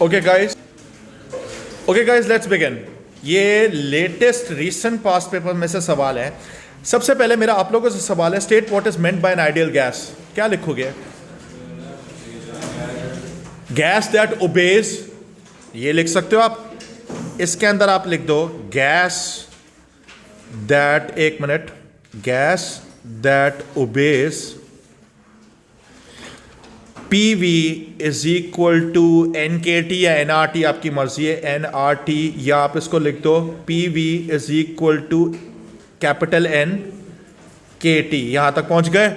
Okay guys, let's begin. ये latest recent past paper में से सवाल है। सबसे पहले मेरा आप लोगों से सवाल है, state what is meant bye N ideal gas. क्या लिखोगे? गैस दैट ओबेज, ये लिख सकते हो आप। इसके अंदर आप लिख दो गैस दैट, एक minute, gas that obeys PV is equal to NKT या NRT, आपकी मर्जी है, NRT, या आप इसको लिख दो PV is equal to capital NKT। यहां तक पहुंच गए?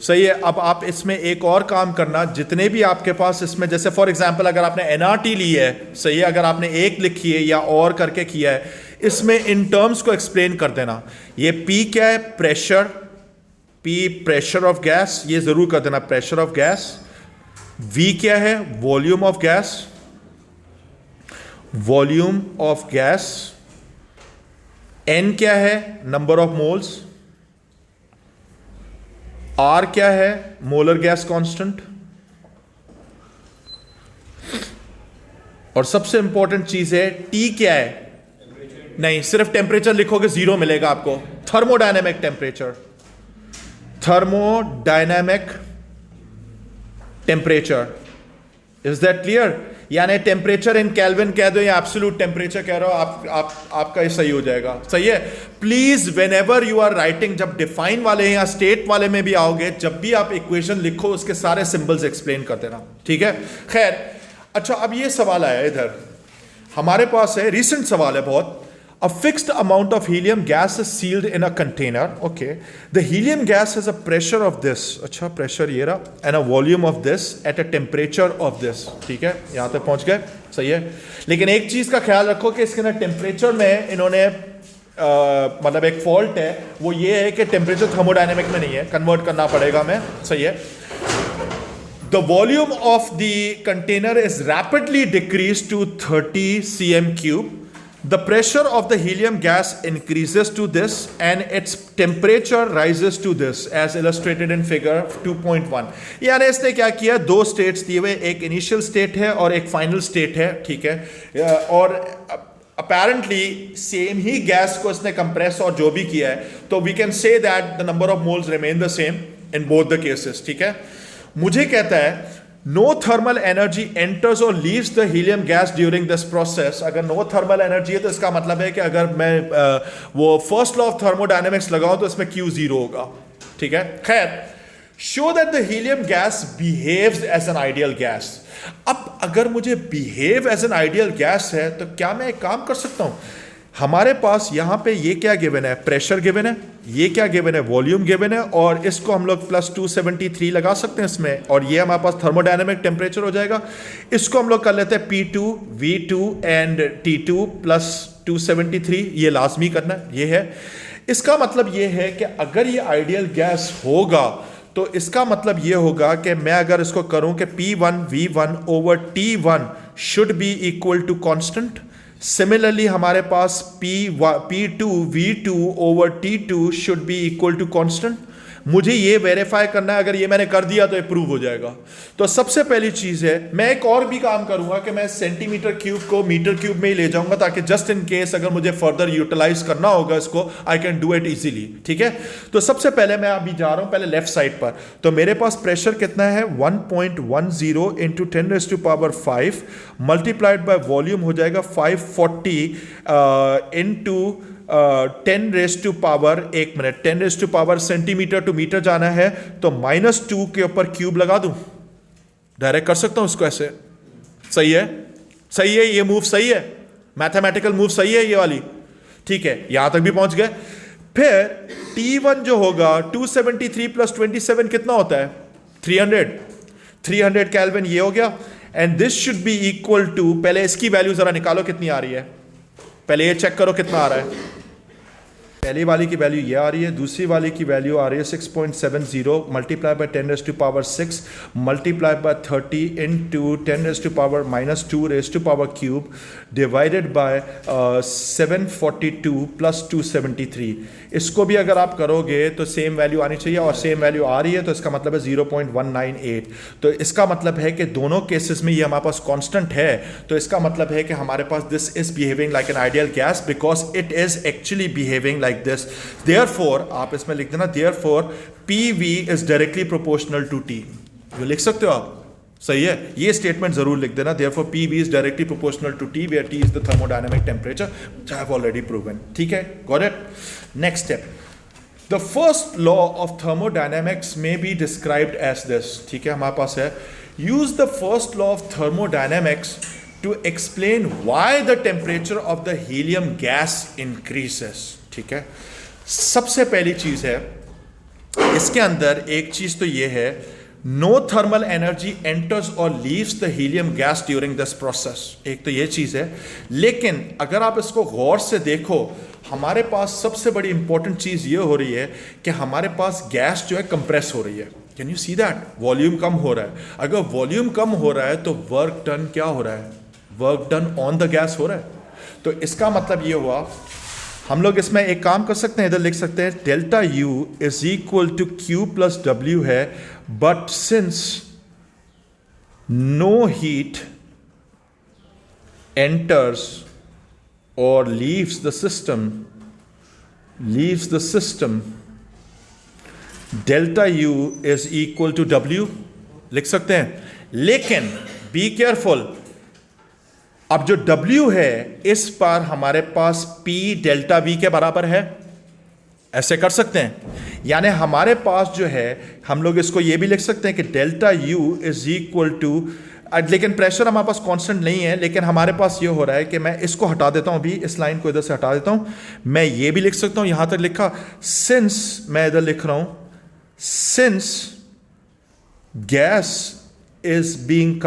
सही है। अब आप इसमें एक और काम करना, जितने भी आपके पास इसमें, जैसे फॉर एग्जांपल अगर आपने NRT ली है, सही है, अगर आपने एक लिखी है या और करके किया है, इसमें इन टर्म्स को एक्सप्लेन कर देना। ये P क्या है? Pressure. P pressure of gas, ये जरूर कर देना, प्रेशर ऑफ गैस। V क्या है? Volume of gas, volume of gas. N क्या है? Number of moles. R क्या है? Molar gas constant. और सबसे इंपॉर्टेंट चीज है T क्या है? नहीं, सिर्फ टेम्परेचर लिखोगे जीरो मिलेगा आपको। Thermodynamic temperature, thermodynamic temperature. Is that clear? यानी टेम्परेचर इन केल्विन कह दो या एब्सोल्यूट टेम्परेचर कह रहे हो, आपका ये सही हो जाएगा। सही है। Please whenever you are writing, जब डिफाइन वाले या स्टेट वाले में भी आओगे, जब भी आप इक्वेशन लिखो उसके सारे सिंबल्स एक्सप्लेन कर देना, ठीक है? खैर, अच्छा, अब ये सवाल आया इधर हमारे पास है, रिसेंट सवाल है बहुत। A fixed amount of helium gas is sealed in a container. Okay. The helium gas has a pressure of this. अच्छा, प्रेशर ये रहा, and a volume of this at a temperature of this. ठीक है, यहाँ तक पहुँच गए? सही है। लेकिन एक चीज़ का ख्याल रखो कि इसके अंदर टेम्परेचर में इन्होंने मतलब एक फॉल्ट है, वो ये है कि टेम्परेचर थर्मोडायनेमिक में नहीं है, कन्वर्ट करना पड़ेगा हमें। सही है। The volume of the container is rapidly decreased to 30 cm cube. The pressure of the helium gas increases to this and its temperature rises to this as illustrated in figure 2.1. यानी इसने क्या किया? दो स्टेट्स दिए हुए, एक initial state है और एक फाइनल स्टेट है, ठीक है? और apparently सेम ही गैस को इसने कंप्रेस और जो भी किया है, तो we can say that the number of moles remain the same in both the cases, ठीक है? मुझे कहता है नो थर्मल एनर्जी एंटर्स और leaves the helium gas during this process. अगर नो थर्मल एनर्जी है तो इसका मतलब है कि अगर मैं वो फर्स्ट लॉ ऑफ थर्मोडायनेमिक्स लगाऊं तो इसमें Q जीरो होगा, ठीक है? खैर, show that the helium gas behaves as an ideal gas. अब अगर मुझे behave as an ideal gas है तो क्या मैं एक काम कर सकता हूं? हमारे पास यहां पे ये क्या गिवन है? प्रेशर गिवन है। ये क्या गिवन है? वॉल्यूम गिवन है। और इसको हम लोग प्लस 273 लगा सकते हैं इसमें, और ये हमारे पास थर्मोडायनेमिक टेम्परेचर हो जाएगा। इसको हम लोग कर लेते हैं P2, V2 and T2 plus 273, ये लाजमी करना है, ये है। इसका मतलब ये है कि अगर ये आइडियल गैस होगा तो इसका मतलब ये होगा कि मैं अगर इसको करूं कि P1 V1 over T1 should be equal to constant. Similarly हमारे पास P2 V2 over T2 should be equal to constant. मुझे ये वेरीफाई करना है, अगर ये मैंने कर दिया तो ये प्रूव हो जाएगा। तो सबसे पहली चीज है, मैं एक और भी काम करूंगा कि मैं सेंटीमीटर क्यूब को मीटर क्यूब में ही ले जाऊंगा, ताकि जस्ट इन केस अगर मुझे फर्दर यूटिलाइज करना होगा इसको, I can do it easily, ठीक है? तो सबसे पहले मैं अभी जा रहा हूं पहले लेफ्ट साइड पर। तो मेरे पास प्रेशर कितना है? 1.10 इंटू 10⁵ मल्टीप्लाइड बाय वॉल्यूम हो जाएगा 540 इंटू 10⁻, एक मिनट, 10⁻, सेंटीमीटर टू मीटर जाना है तो -2 के ऊपर क्यूब लगा दूं, डायरेक्ट कर सकता हूं इसको ऐसे। सही है? सही है, ये मूव सही है, मैथमेटिकल मूव सही है ये वाली, ठीक है? यहां तक भी पहुंच गए। फिर T1 जो होगा 273 प्लस 27 कितना होता है? 300 केल्विन, ये हो गया। And this should be equal to, पहले इसकी वैल्यू जरा निकालो कितनी आ रही है, पहले ये चेक करो कितना आ रहा है। पहली वाली की वैल्यू ये आ रही है, दूसरी वाली की वैल्यू आ रही है 6.70 multiply by 10⁻6 multiply by 30 into 10⁻⁻2 raise to power cube divided by 742 plus 273। इसको भी अगर आप करोगे तो सेम वैल्यू आनी चाहिए, और सेम वैल्यू आ रही है, तो इसका मतलब है 0.198। तो इसका मतलब है कि दोनों केसेस में ये हमारे पास कांस्टेंट है, तो इसका मतलब है कि हमारे पास this is behaving like an ideal gas because it is actually behaving like this. Therefore आप इसमें लिख देना therefore PV is directly proportional to T। जो लिख सकते हो आप, सही है, ये स्टेटमेंट जरूर लिख देना। therefore PV is directly proportional to T where T is the thermodynamic temperature which I have already proven। ठीक है, got it? Next step, the first law of thermodynamics may be described as this। ठीक है, हमारे पास है use the first law of thermodynamics to explain why the temperature of the helium gas increases। ठीक है, सबसे पहली चीज है इसके अंदर, एक चीज तो ये है, no thermal energy enters or leaves the helium gas during this process। एक तो ये चीज है, लेकिन अगर आप इसको गौर से देखो, हमारे पास सबसे बड़ी इंपॉर्टेंट चीज ये हो रही है कि हमारे पास गैस जो है कंप्रेस हो रही है। Can you see that? Volume कम हो रहा है। अगर वॉल्यूम कम हो रहा है तो वर्क डन क्या हो रहा है? Work done on the gas हो रहा है। तो इसका मतलब ये हुआ, हम लोग इसमें एक काम कर सकते हैं, इधर लिख सकते हैं delta U is equal to Q plus W है, but since no heat enters और leaves the system delta U is equal to W लिख सकते हैं। लेकिन बी केयरफुल, अब जो W है इस पर हमारे पास P डेल्टा V के बराबर है, ऐसे कर सकते हैं। यानी हमारे पास जो है, हम लोग इसको ये भी लिख सकते हैं कि delta U is equal to, लेकिन प्रेशर हमारे पास कांस्टेंट नहीं है, लेकिन हमारे पास ये हो रहा है कि मैं इसको हटा देता हूं, अभी इस लाइन को इधर से हटा देता हूं, मैं ये भी लिख सकता हूं, यहां तक लिखा, सिंस, मैं इधर लिख रहा हूं, since gas is being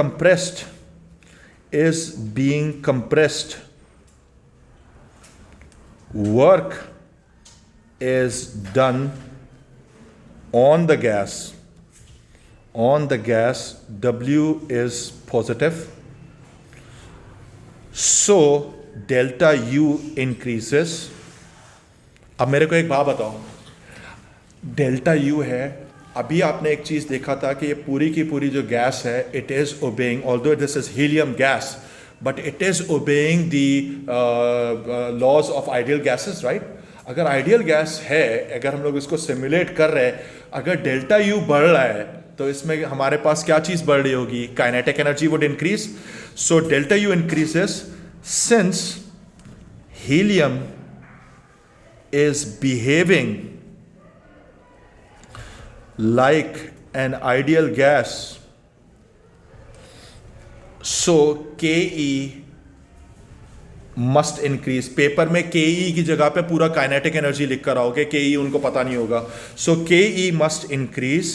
compressed, work is done on the gas, W is positive, so delta U increases। अब मेरे को एक बात बताओ, डेल्टा U है, अभी आपने एक चीज देखा था कि ये पूरी की पूरी जो गैस है, it is obeying, although this is helium gas, but it is obeying the laws of ideal gases, right? अगर आइडियल गैस है, अगर हम लोग इसको सिमुलेट कर रहे हैं, अगर डेल्टा U बढ़ रहा है तो इसमें हमारे पास क्या चीज बढ़ रही होगी? Kinetic energy would increase. So delta U increases since helium is behaving like an ideal gas, so KE must increase। Paper में KE की जगह पे पूरा काइनेटिक एनर्जी लिख कर आओगे, KE उनको पता नहीं होगा, so KE must increase,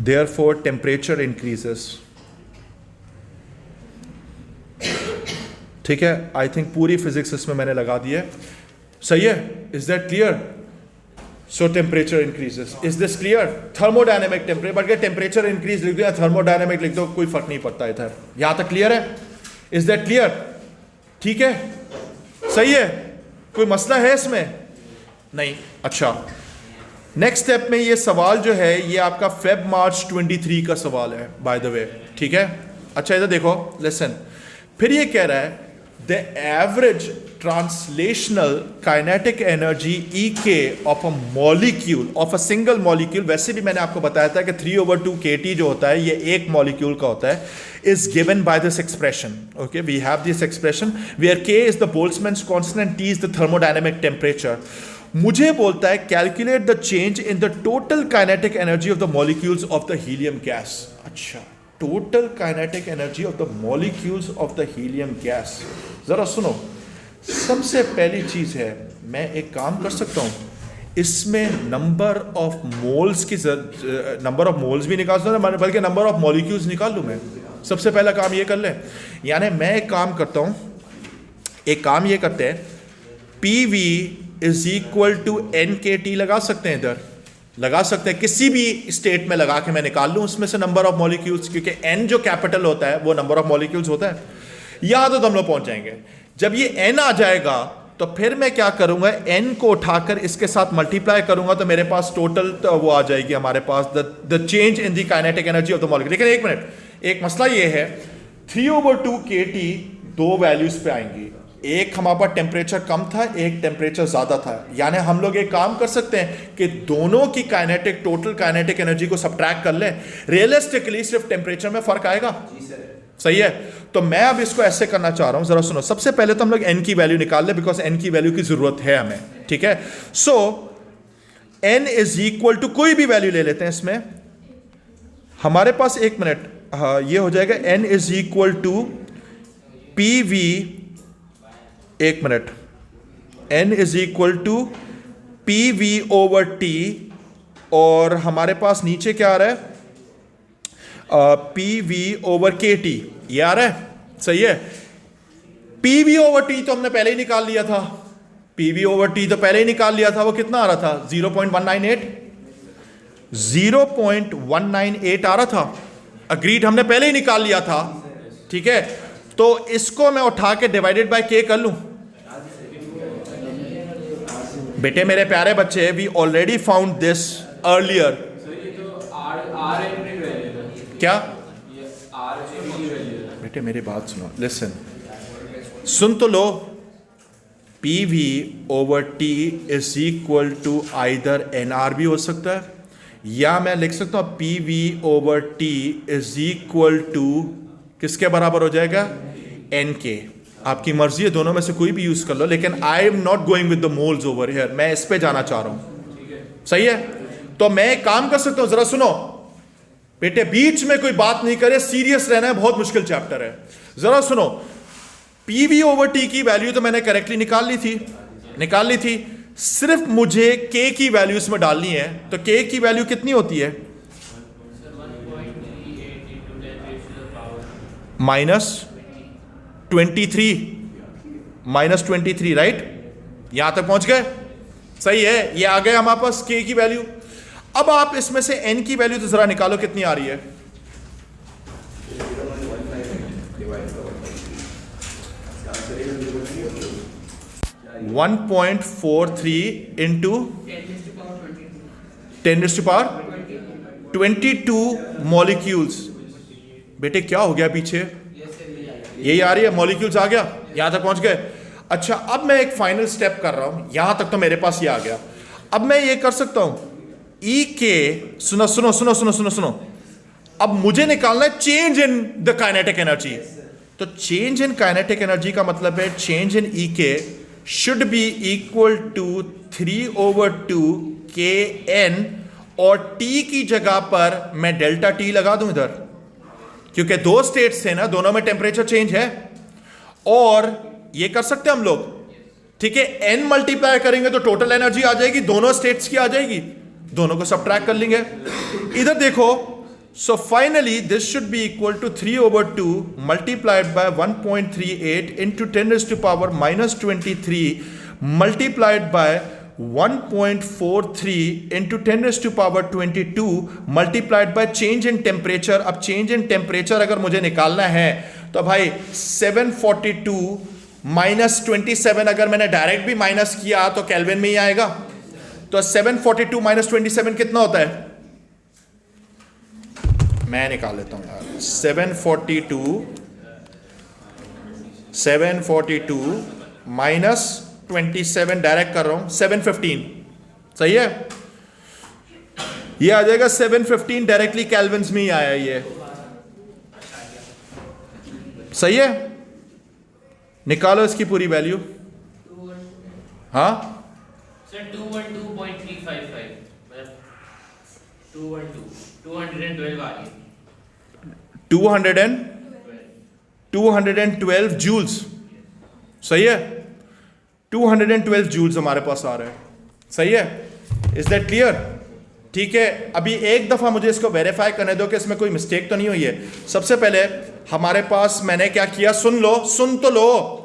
therefore temperature increases। ठीक है, आई थिंक पूरी फिजिक्स इसमें मैंने लगा दी है, सही है? Is that clear? So temperature increases. Is this clear? Thermodynamic temperature, but अगर temperature increase लिख दो या thermodynamic लिख दो, कोई फर्क नहीं पड़ता इधर। यहां तक क्लियर है? Is that clear? ठीक है, सही है, कोई मसला है इसमें? नहीं। अच्छा, नेक्स्ट स्टेप में ये सवाल जो है, ये आपका फेब मार्च 23 का सवाल है, बाय द वे। ठीक है, अच्छा इधर देखो, लिसन, फिर ये कह रहा है the average translational kinetic energy EK of a molecule, of a single molecule, वैसे भी मैंने आपको बताया था कि 3/2 kT जो होता है, ये एक मॉलिक्यूल का होता है, is given by this expression। Okay, we have this expression where K is the Boltzmann's constant and T is the thermodynamic temperature। मुझे बोलता है calculate the change in the total kinetic energy of the molecules of the helium gas. अच्छा, total kinetic energy of the molecules of the helium gas. जरा सुनो, सबसे पहली चीज है, मैं एक काम कर सकता हूं, इसमें नंबर ऑफ मोल्स की नंबर ऑफ मोल्स भी निकाल सकता हूं, बल्कि नंबर ऑफ मॉलिक्यूल्स निकाल लूं। मैं सबसे पहला काम ये कर ले, यानी मैं एक काम करता हूं, एक काम ये करते हैं, P V is equal to N K T लगा सकते हैं, इधर लगा सकते हैं, किसी भी स्टेट में लगा के मैं निकाल लूं उसमें से नंबर ऑफ मॉलिक्यूल्स, क्योंकि एन जो कैपिटल होता है वो नंबर ऑफ मॉलिक्यूल्स होता है। यहां तो हम लोग पहुंच जाएंगे। जब ये एन आ जाएगा तो फिर मैं क्या करूंगा, एन को उठाकर इसके साथ मल्टीप्लाई करूंगा तो मेरे पास टोटल तो वो आ जाएगी हमारे पास the change in the kinetic energy of the molecule. लेकिन एक मिनट, एक मसला ये है 3/2 kT दो वैल्यूज पे आएंगी, एक हमारे पास टेम्परेचर कम था, एक टेम्परेचर ज्यादा था। यानी हम लोग एक काम कर सकते हैं कि दोनों की काइनेटिक टोटल काइनेटिक एनर्जी को सब्ट्रैक्ट कर लें, रियलिस्टिकली सिर्फ टेम्परेचर में फर्क आएगा। सही है, तो मैं अब इसको ऐसे करना चाह रहा हूं, जरा सुनो। सबसे पहले तो हम लोग एन की वैल्यू निकाल ले, बिकॉज एन की वैल्यू की जरूरत है हमें, ठीक है। सो एन इज इक्वल टू कोई भी वैल्यू ले लेते हैं इसमें हमारे पास, एक मिनट, हाँ ये हो जाएगा n is equal to P V, एक minute, n is equal to P V over T, और हमारे पास नीचे क्या आ रहा है, पी वी ओवर के टी, ये आ रहा है। सही है, पी वी ओवर टी तो हमने पहले ही निकाल लिया था, पी वी ओवर टी तो पहले ही निकाल लिया था, वो कितना आ रहा था 0.198, 0.198 आ रहा था, अग्रीड, हमने पहले ही निकाल लिया था, ठीक है। तो इसको मैं उठा के डिवाइडेड बाय के कर लूं। बेटे मेरे प्यारे बच्चे, we already found this earlier. क्या बेटे मेरी बात सुनो, लिसन, सुन तो लो। P V over T is equal to either n R भी हो सकता है, या मैं लिख सकता हूं P V over T is equal to किसके बराबर हो जाएगा, एन के। आपकी मर्जी है, दोनों में से कोई भी यूज कर लो, लेकिन I am not going with the moles over here, मैं इस पे जाना चाह रहा हूं। सही है, तो मैं एक काम कर सकता हूं, जरा सुनो बेटे, बीच में कोई बात नहीं करे, सीरियस रहना है, बहुत मुश्किल चैप्टर है। जरा सुनो, पी वी ओवर टी की वैल्यू तो मैंने करेक्टली निकाल ली थी, सिर्फ मुझे के की वैल्यू इसमें डालनी है। तो के की वैल्यू कितनी होती है, -23, राइट, यहां तक पहुंच गए। सही है, ये आ गए हमारे पास के की वैल्यू। अब आप इसमें से एन की वैल्यू तो जरा निकालो, कितनी आ रही है, वन 1.43 इंटू 10⁻22 मॉलिक्यूल्स। बेटे क्या हो गया पीछे, यही आ रही है, मॉलिक्यूल्स आ गया, यहां तक पहुंच गए। अच्छा, अब मैं एक फाइनल स्टेप कर रहा हूं, यहां तक तो मेरे पास ये आ गया। अब मैं ये कर सकता हूं ई के, सुनो, अब मुझे निकालना है change in the kinetic energy. तो चेंज इन काइनेटिक एनर्जी का मतलब है चेंज इन ई के शुड बी इक्वल टू 3/2 के एन, और टी की जगह पर मैं डेल्टा टी लगा दूं इधर, क्योंकि दो स्टेट्स थे ना, दोनों में टेम्परेचर चेंज है। और ये कर सकते हैं हम लोग, ठीक है, एन मल्टीप्लाई करेंगे तो टोटल एनर्जी आ जाएगी, दोनों स्टेट्स की आ जाएगी, दोनों को सब्ट्रैक्ट कर लेंगे। इधर देखो, so finally this should be equal to 3/2 multiplied by 1.38 into 10⁻⁻23 multiplied by 1.43 into 10⁻22 multiplied by change in temperature. अब चेंज इन टेम्परेचर अगर मुझे निकालना है तो भाई 742 -27, अगर मैंने डायरेक्ट भी माइनस किया तो केल्विन में ही आएगा। तो 742 -27 कितना होता है, मैं निकाल लेता हूं यार, 742 -27 डायरेक्ट कर रहा हूं, 715। सही है, ये आ जाएगा 715, डायरेक्टली केल्विन्स में ही आया ये। सही है, निकालो इसकी पूरी वैल्यू। हाँ सर 212.355, 212 आ रही है, 212 जूल्स। सही है, 212 जूल्स हमारे पास आ रहे हैं। सही है, इज दैट क्लियर? ठीक है, अभी एक दफा मुझे इसको वेरीफाई करने दो कि इसमें कोई मिस्टेक तो नहीं हुई है। सबसे पहले हमारे पास मैंने क्या किया, सुन तो लो,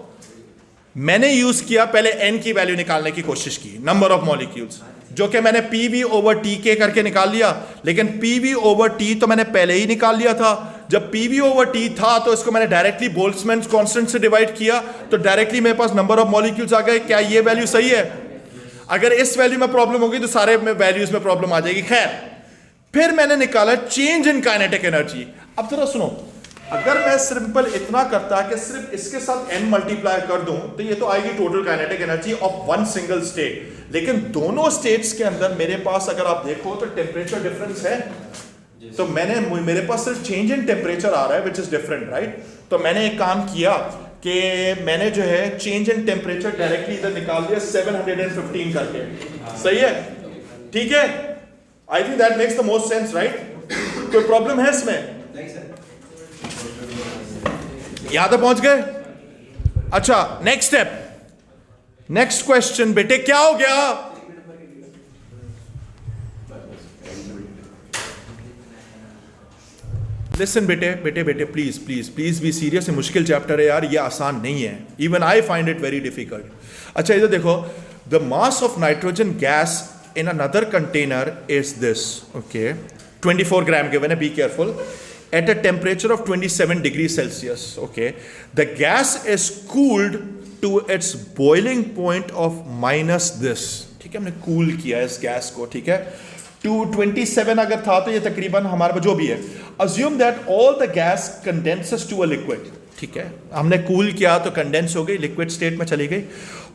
मैंने यूज किया पहले n की वैल्यू निकालने की कोशिश की, नंबर ऑफ मॉलिक्यूल्स, जो कि मैंने पीवी ओवर टी के करके निकाल लिया, लेकिन पीवी ओवर टी तो मैंने पहले ही निकाल लिया था। जब पीवी ओवर टी था तो इसको मैंने डायरेक्टली बोल्ट्जमैन कांस्टेंट से डिवाइड किया, तो डायरेक्टली मेरे पास नंबर ऑफ मॉलिक्यूल्स आ गए। क्या ये वैल्यू सही है? अगर इस वैल्यू में प्रॉब्लम होगी तो सारे में वैल्यूज में प्रॉब्लम आ जाएगी। खैर, फिर मैंने निकाला चेंज इन काइनेटिक एनर्जी। अब जरा सुनो, अगर मैं सिंपल इतना करता कि सिर्फ इसके साथ n मल्टीप्लाई कर दूं तो ये तो आएगी total kinetic energy of one single state. लेकिन दोनों स्टेट्स के अंदर मेरे पास अगर आप देखो तो टेम्परेचर डिफरेंस है, तो मेरे पास सिर्फ चेंज इन टेम्परेचर आ रहा है विच इज डिफरेंट, राइट। तो मैंने एक काम किया कि मैंने जो है चेंज इन टेम्परेचर डायरेक्टली इधर निकाल दिया 715 करके। सही है? ठीक है, I think that makes the most sense, right. कोई प्रॉब्लम है इसमें? यहां तक पहुंच गए? अच्छा, नेक्स्ट स्टेप, नेक्स्ट क्वेश्चन। बेटे क्या हो गया? लिसन बेटे बेटे बेटे, please please please be serious. मुश्किल चैप्टर है यार, ये आसान नहीं है। Even I find it very difficult. अच्छा इधर देखो, the mass of nitrogen gas in another container is this, okay, 24 gram given, be careful, at a temperature of 27 degrees Celsius, okay, the gas is cooled to its boiling point of minus this, ठीक है, हमने cool किया इस gas को, ठीक है, to 27 अगर था तो ये तकरीबन हमारे पास जो भी है, assume that all the gas condenses to a liquid, ठीक है, हमने कूल किया तो कंडेंस हो गई, लिक्विड स्टेट में चली गई।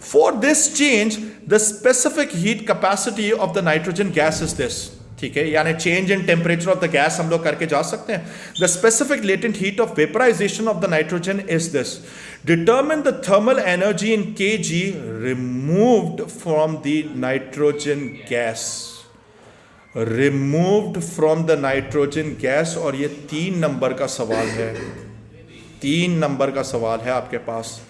For this change the specific heat capacity of the nitrogen gas is this, ठीक है, यानी change in temperature of the gas हम लोग करके जा सकते हैं। The specific latent heat of vaporisation of the nitrogen is this. Determine the thermal energy in kg removed from the nitrogen gas, removed from the nitrogen gas. और ये 3 number का सवाल है, 3 नंबर का सवाल है आपके पास।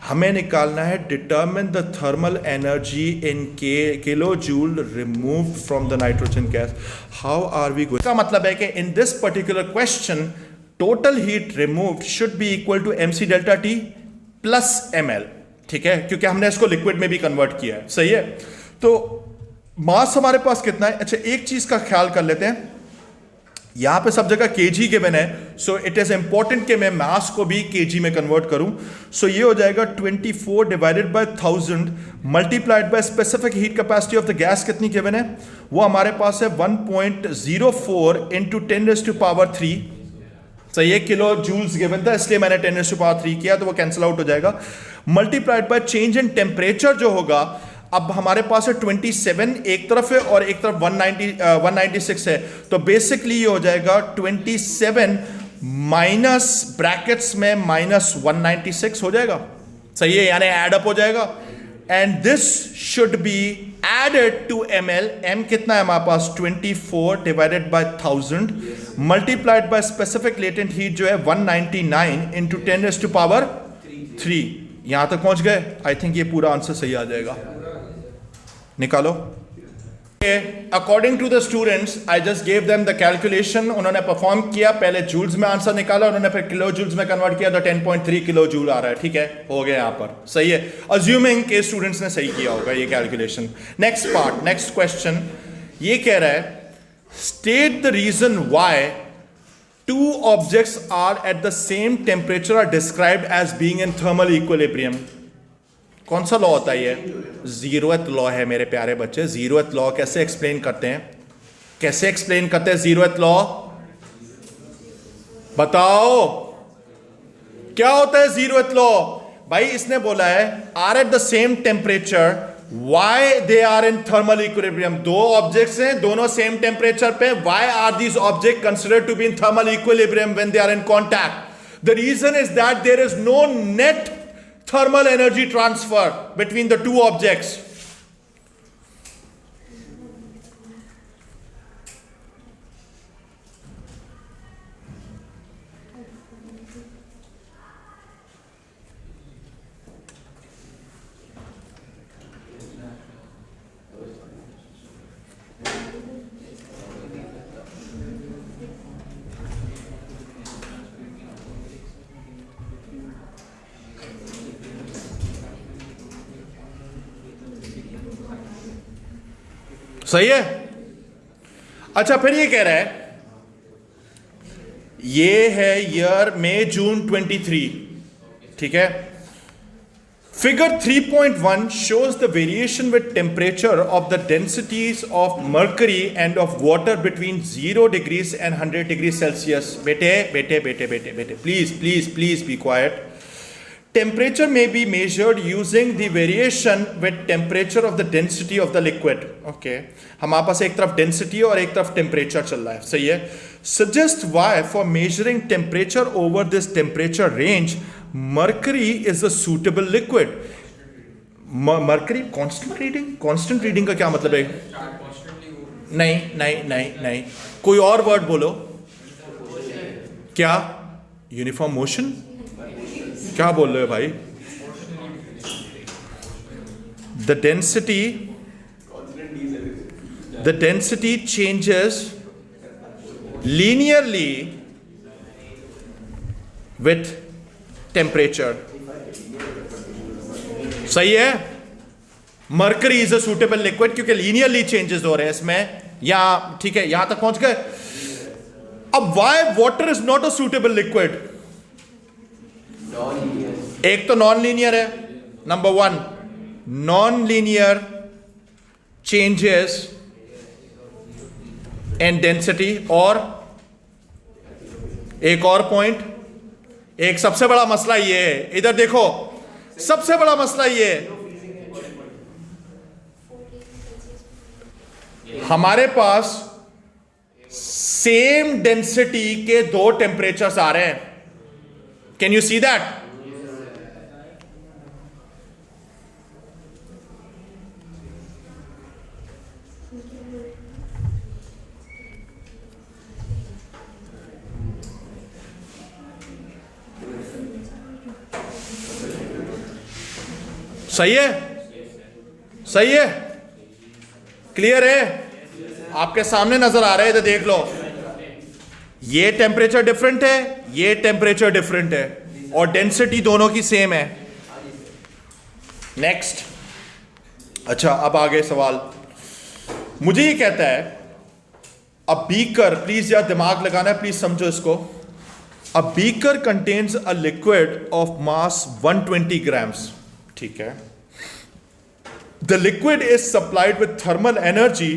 हमें निकालना है determine the thermal energy in kilo joule removed from the nitrogen gas. How are we going? इसका मतलब है कि in this particular question total heat removed should be equal to mc delta t plus ml, ठीक है, क्योंकि हमने इसको liquid में भी कन्वर्ट किया है। सही है? तो मास हमारे पास कितना है? अच्छा एक चीज का ख्याल कर लेते हैं, यहां पे सब जगह kg गिवन है, सो इट इज इंपॉर्टेंट कि मैं मास को भी kg में कन्वर्ट करूं। सो ये हो जाएगा 24 divided by 1000 multiplied by specific heat capacity of the gas कितनी गिवन है? वो हमारे पास है 1.04 इंटू 10⁻³ सही है, किलो जूल्स गिवन था, इसलिए मैंने 10⁻³ किया, तो वो कैंसिल आउट हो जाएगा। Multiplied by change in temperature जो होगा, अब हमारे पास है 27 एक तरफ है और एक तरफ 196 है, तो बेसिकली ये हो जाएगा 27 माइनस ब्रैकेट्स में -196 हो जाएगा। सही है, यानी एड अप हो जाएगा। And this should be added to ml। m कितना है हमारे पास? 24 divided by 1000 multiplied by specific latent heat जो है 199 इंटू 10⁻³ यहां तक पहुंच गए। आई थिंक ये पूरा आंसर सही आ जाएगा, निकालो। According to the students I just gave them the calculation. उन्होंने परफॉर्म किया, पहले जूल्स में आंसर निकाला, उन्होंने फिर किलो जूल्स में कन्वर्ट किया, तो 10.3 किलो जूल आ रहा है, ठीक है, हो गया यहां पर। सही है, अज्यूमिंग के स्टूडेंट्स ने सही किया होगा ये calculation. Next part, next question ये कह रहा है state the reason why 2 objects are at the same temperature are described as being in thermal equilibrium. कौन सा लॉ होता है ये? जीरोथ लॉ है मेरे प्यारे बच्चे। जीरोथ लॉ कैसे एक्सप्लेन करते हैं? कैसे एक्सप्लेन करते हैं जीरोथ लॉ? बताओ क्या होता है जीरोथ लॉ? भाई इसने बोला है are at the same temperature, why they are in thermal equilibrium. 2 objects हैं, दोनों सेम टेम्परेचर पे, why are these object considered to be in thermal equilibrium when they are in contact? The reason is that there is no net thermal energy transfer between the 2 objects. सही है। अच्छा फिर ये कह रहा है, ये है ईयर मई जून 23, ठीक है। Figure 3.1 shows the variation with temperature of the densities of mercury and of water between 0 degrees and 100 degrees Celsius. Bete, please be quiet. Temperature may be measured using the variation with temperature of the density of the liquid. Okay. हमारे पास एक तरफ density और एक तरफ temperature चल रहा है, सही है। Suggest why for measuring temperature over this temperature range, mercury is a suitable liquid. Mercury constant reading का क्या मतलब है? नहीं, कोई और वर्ड बोलो। क्या? Uniform motion? क्या बोल रहे हो भाई? The density changes linearly with temperature. सही है। Mercury is a suitable liquid क्योंकि लीनियरली चेंजेस हो रहे हैं इसमें, या ठीक है, यहां तक पहुंच गए। अब Y water is not a suitable liquid? एक तो नॉन लीनियर है, number 1, non linear changes in density, और एक और पॉइंट, एक सबसे बड़ा मसला ये है, इधर देखो, सबसे बड़ा मसला ये है, हमारे पास सेम डेंसिटी के 2 टेम्परेचर्स आ रहे हैं। Can you see that? सही है, सही है, क्लियर है, आपके सामने नजर आ रहा है, इधर देख लो, ये टेम्परेचर डिफरेंट है, ये टेम्परेचर डिफरेंट है, और डेंसिटी दोनों की सेम है। नेक्स्ट, अच्छा अब आगे सवाल, मुझे ये कहता है, अ बीकर, प्लीज यार दिमाग लगाना है, प्लीज समझो इसको। A beaker contains a liquid of mass 120 grams, ठीक है। The liquid is supplied with thermal energy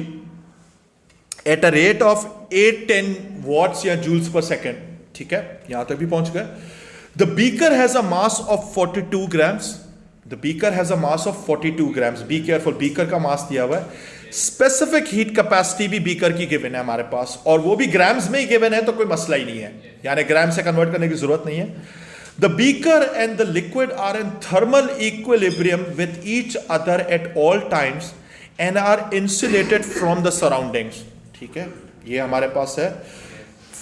at a rate of 810 watts या joules per second, ठीक है, यहां तक भी पहुंच गए। The beaker has a mass of 42 grams. The beaker has a mass of 42 grams. Be careful, beaker का मास दिया हुआ है। स्पेसिफिक हीट कैपेसिटी भी बीकर की गिवन है हमारे पास, और वो भी ग्राम्स में ही गिवन है, तो कोई मसला ही नहीं है, यानी ग्राम से कन्वर्ट करने की जरूरत नहीं है। The beaker and the liquid are in thermal equilibrium with each other at all times and are insulated from the surroundings. ठीक है, ये हमारे पास है।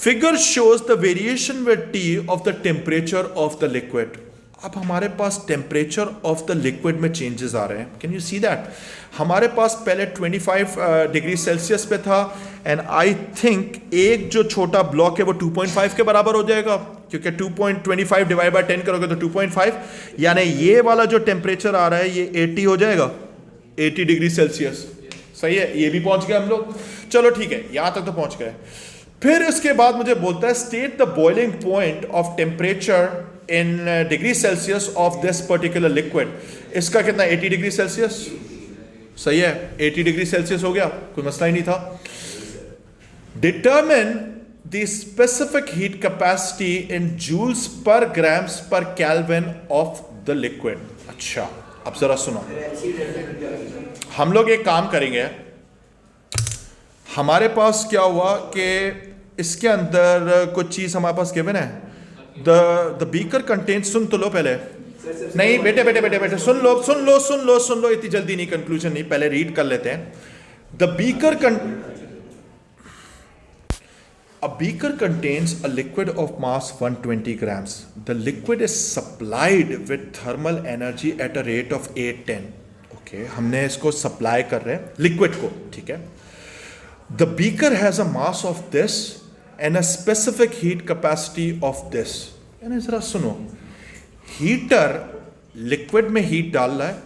Figure shows the variation with T of the temperature of the liquid. अब हमारे पास temperature of the liquid में changes आ रहे हैं। Can you see that? हमारे पास पहले 25 डिग्री सेल्सियस पे था, एंड आई थिंक एक जो छोटा ब्लॉक है वो 2.5 के बराबर हो जाएगा, क्योंकि 2.25 डिवाइड बाय 10 करोगे तो 2.5, यानी ये वाला जो टेम्परेचर आ रहा है ये 80 हो जाएगा, 80 डिग्री सेल्सियस। सही है, ये भी पहुंच गए हम लोग। चलो ठीक है, यहां तक तो पहुंच गए। फिर इसके बाद मुझे बोलता है state the boiling point of temperature in degree Celsius of this particular liquid. इसका कितना? 80 डिग्री सेल्सियस। सही है, 80 डिग्री सेल्सियस हो गया, कोई मसला ही नहीं था। Determine the specific heat capacity in joules per grams per kelvin of the liquid. अच्छा, अब जरा सुनो, हम लोग एक काम करेंगे। हमारे पास क्या हुआ कि इसके अंदर कुछ चीज हमारे पास गिवन है। द बीकर कंटेन्स, सुन तो लो पहले, नहीं बेटे सुन लो, इतनी जल्दी नहीं, कंक्लूजन नहीं, पहले रीड कर लेते हैं। The beaker A beaker contains a liquid of mass 120 grams. The liquid is supplied with thermal energy at a rate of 810. Okay, हमने इसको सप्लाई कर रहे हैं लिक्विड को, ठीक है। The beaker has a mass of this and a specific heat capacity of this. यानी जरा सुनो, हीटर लिक्विड में हीट डाल रहा है